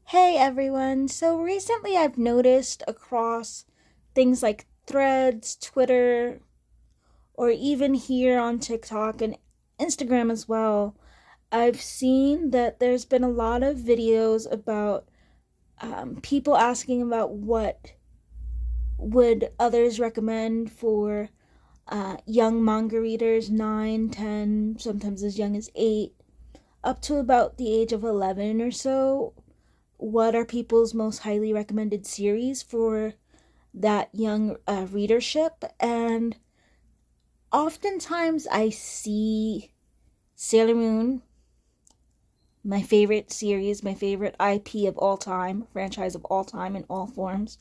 Hey everyone! So recently I've noticed across things like Threads, Twitter, or even here on TikTok and Instagram as well, I've seen that there's been a lot of videos about people asking about what would others recommend for young manga readers, 9, 10, sometimes as young as 8, up to about the age of 11 or so. What are people's most highly recommended series for that young readership? And oftentimes I see Sailor Moon, my favorite series, my favorite IP of all time, franchise of all time in all forms,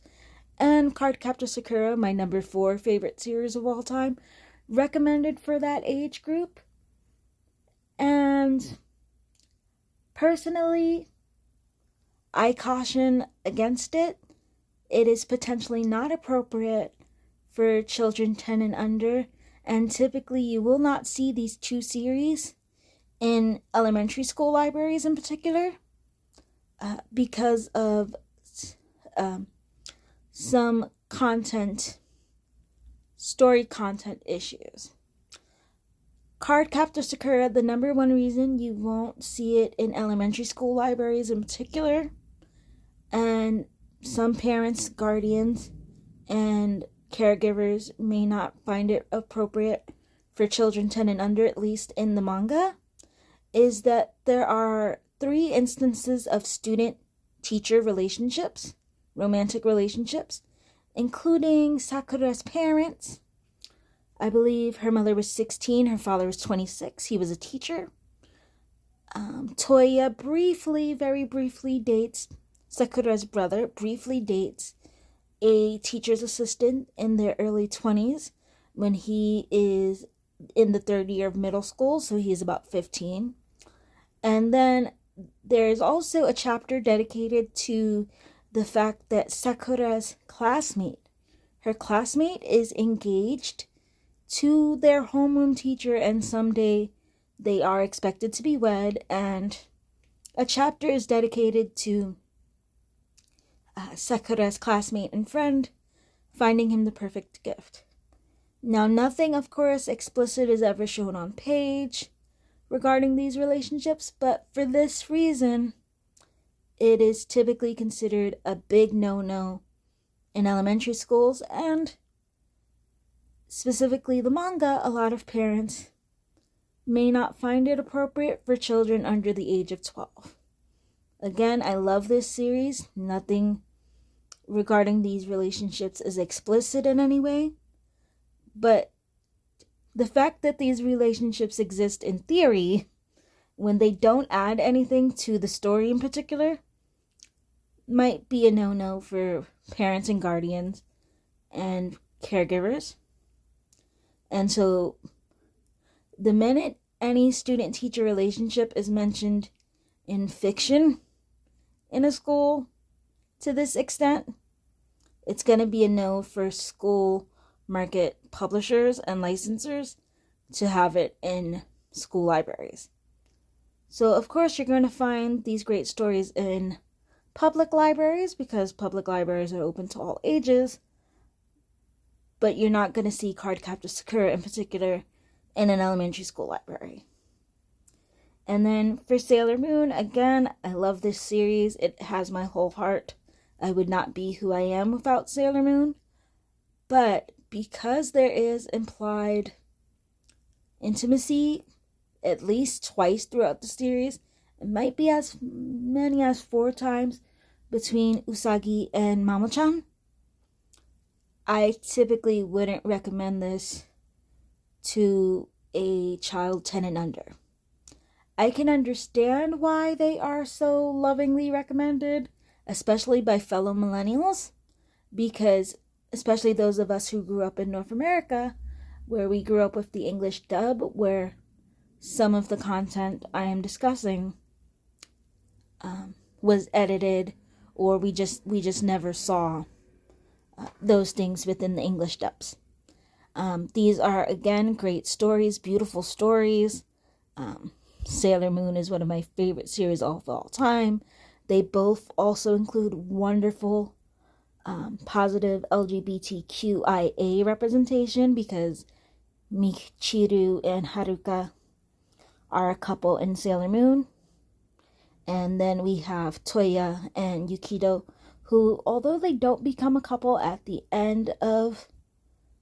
and Cardcaptor Sakura, my number 4 favorite series of all time, recommended for that age group. And personally, I caution against it. It is potentially not appropriate for children 10 and under, and typically you will not see these two series in elementary school libraries in particular because of some story content issues. Cardcaptor Sakura, the number one reason you won't see it in elementary school libraries in particular, and some parents, guardians, and caregivers may not find it appropriate for children 10 and under, at least in the manga, is that there are 3 instances of student-teacher relationships, romantic relationships, including Sakura's parents. I believe her mother was 16, her father was 26, he was a teacher. Toya very briefly dates Sakura's brother, a teacher's assistant in their early 20s when he is in the 3rd year of middle school, so he is about 15. And then there's also a chapter dedicated to the fact that Sakura's her classmate is engaged to their homeroom teacher, and someday they are expected to be wed, and a chapter is dedicated to Sakura's classmate and friend finding him the perfect gift. Now, nothing, of course, explicit is ever shown on page regarding these relationships, but for this reason, it is typically considered a big no-no in elementary schools, and specifically the manga, a lot of parents may not find it appropriate for children under the age of 12. Again, I love this series. Nothing regarding these relationships is explicit in any way, but the fact that these relationships exist in theory, when they don't add anything to the story in particular, might be a no-no for parents and guardians and caregivers. And so the minute any student-teacher relationship is mentioned in fiction in a school to this extent, it's going to be a no for school market publishers and licensors to have it in school libraries. So, of course, you're going to find these great stories in public libraries because public libraries are open to all ages, but you're not going to see Cardcaptor Sakura in particular in an elementary school library. And then for Sailor Moon, again, I love this series. It has my whole heart. I would not be who I am without Sailor Moon. But because there is implied intimacy at least twice throughout the series, it might be as many as 4 times between Usagi and Mamo-chan, I typically wouldn't recommend this to a child 10 and under. I can understand why they are so lovingly recommended, especially by fellow millennials, because especially those of us who grew up in North America, where we grew up with the English dub, where some of the content I am discussing was edited, or we just never saw those things within the English dubs. These are, again, great stories, beautiful stories. Sailor Moon is one of my favorite series of all time. They both also include wonderful positive LGBTQIA representation, because Michiru and Haruka are a couple in Sailor Moon. And then we have Toya and Yukido, who, although they don't become a couple at the end of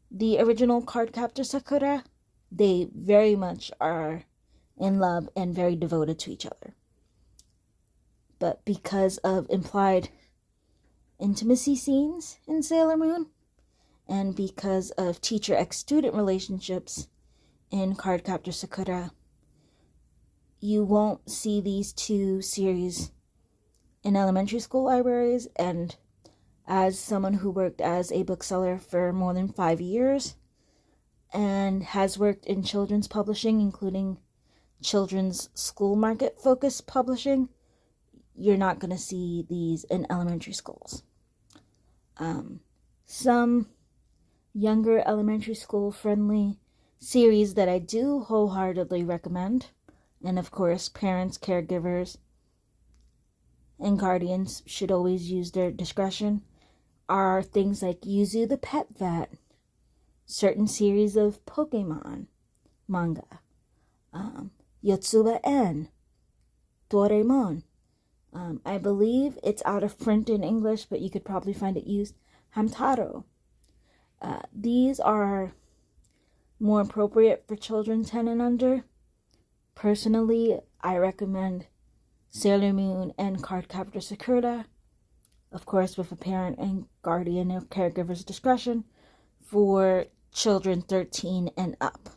the original Cardcaptor Sakura, they very much are in love and very devoted to each other. But because of implied intimacy scenes in Sailor Moon, and because of teacher ex-student relationships in Cardcaptor Sakura, you won't see these two series in elementary school libraries. And as someone who worked as a bookseller for more than 5 years and has worked in children's publishing, including children's school market focused publishing, you're not going to see these in elementary schools. Some younger elementary school friendly series that I do wholeheartedly recommend, and of course parents, caregivers, and guardians should always use their discretion, are things like Yuzu the Pet Vet, certain series of Pokemon manga, Yotsuba N, Doraemon. I believe it's out of print in English, but you could probably find it used, Hamtaro. These are more appropriate for children 10 and under. Personally, I recommend Sailor Moon and Cardcaptor Sakura, of course with a parent and guardian or caregiver's discretion, for children 13 and up.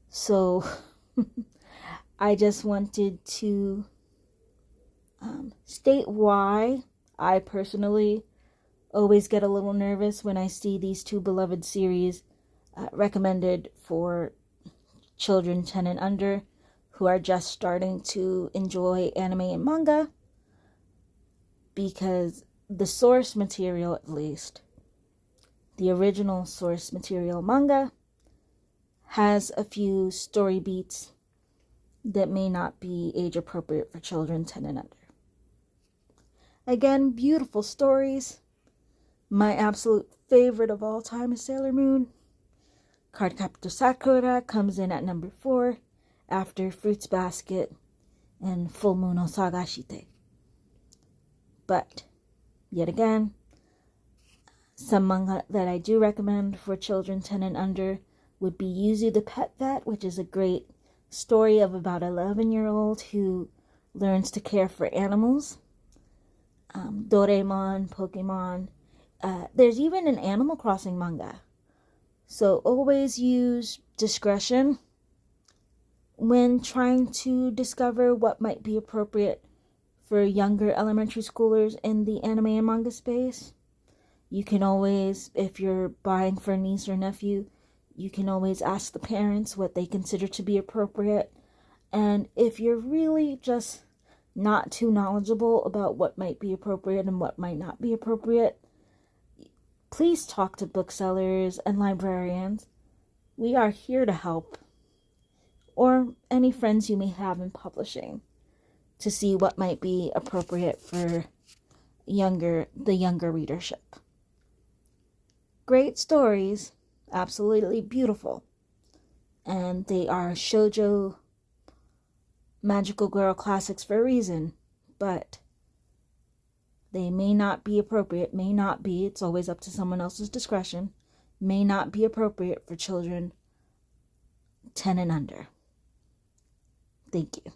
So I just wanted to state why I personally always get a little nervous when I see these two beloved series recommended for children 10 and under who are just starting to enjoy anime and manga, because the source material, at least the original source material manga, has a few story beats that may not be age appropriate for children 10 and under. Again, beautiful stories. My absolute favorite of all time is Sailor Moon. Cardcaptor Sakura comes in at number 4 after Fruits Basket and Full Moon Osagashite. But, yet again, some manga that I do recommend for children 10 and under would be Yuzu the Pet Vet, which is a great story of about an 11-year-old who learns to care for animals. Doraemon, Pokemon. There's even an Animal Crossing manga. So always use discretion when trying to discover what might be appropriate for younger elementary schoolers in the anime and manga space. You can always, if you're buying for a niece or nephew, you can always ask the parents what they consider to be appropriate. And if you're really just not too knowledgeable about what might be appropriate and what might not be appropriate, please talk to booksellers and librarians. We are here to help, or any friends you may have in publishing, to see what might be appropriate for the younger readership. Great stories, absolutely beautiful, and they are shoujo magical girl classics for a reason, but they may not be appropriate, it's always up to someone else's discretion, may not be appropriate for children 10 and under. Thank you.